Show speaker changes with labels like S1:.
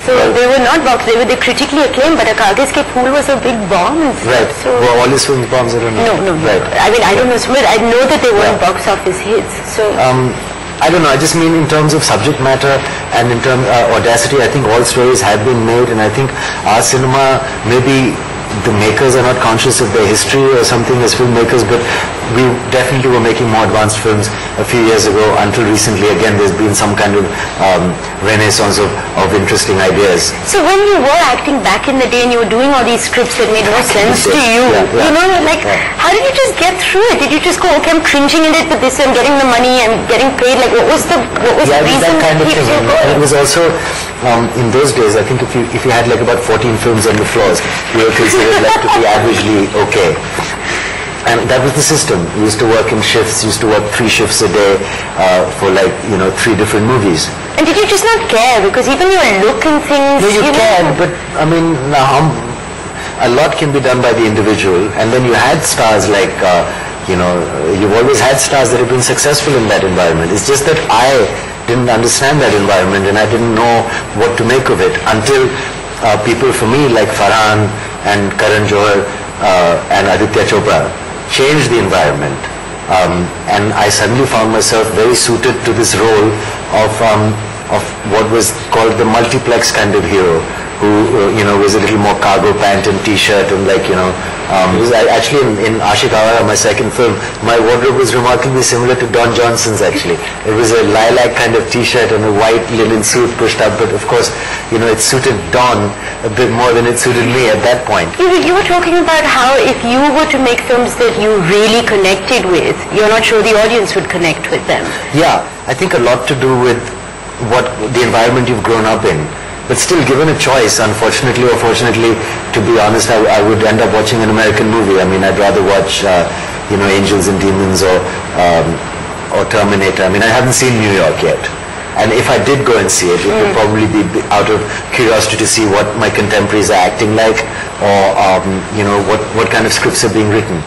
S1: So they were not box, they were critically acclaimed, but Kaagaz Ke Phool was a big bomb.
S2: Right.
S1: So
S2: were all his films bombs? I don't know.
S1: No.
S2: Right.
S1: I mean, I don't know, but I know that they weren't box office hits. So
S2: I don't know. I just mean in terms of subject matter and in terms audacity. I think all stories have been made, and I think our cinema, maybe the makers are not conscious of their history or something as filmmakers, but we definitely were making more advanced films a few years ago. Until recently, again, there's been some kind of renaissance of interesting ideas.
S1: So when you were acting back in the day and you were doing all these scripts that made no sense to you, you know, like, how did you just get through it? Did you just go, okay, I'm cringing in it with this, I'm getting the money, I'm getting paid? Like, what was the reason?
S2: That kind of thing. And it was also, in those days, I think if you had like about 14 films on the floors, you were considered like to be averagely okay. And that was the system. You used to work in shifts, used to work 3 shifts a day for like, 3 different movies.
S1: And did you just not care? Because even your look and things...
S2: No, you cared, but I mean, a lot can be done by the individual. And then you had stars like, you've always had stars that have been successful in that environment. It's just that I didn't understand that environment and I didn't know what to make of it until people for me like Farhan and Karan Johar and Aditya Chopra changed the environment, and I suddenly found myself very suited to this role of what was called the multiplex kind of hero, who was a little more cargo pant and t-shirt and like was actually in Ashik Awara, my second film, my wardrobe was remarkably similar to Don Johnson's actually. It was a lilac kind of t-shirt and a white linen suit pushed up, but of course it suited Don a bit more than it suited me at that point.
S1: You were talking about how if you were to make films that you really connected with, you're not sure the audience would connect with them.
S2: Yeah, I think a lot to do with what the environment you've grown up in. But still, given a choice, unfortunately or fortunately, to be honest, I would end up watching an American movie. I mean, I'd rather watch, Angels and Demons or Terminator. I mean, I haven't seen New York yet. And if I did go and see it, it would probably be out of curiosity to see what my contemporaries are acting like, or, what kind of scripts are being written.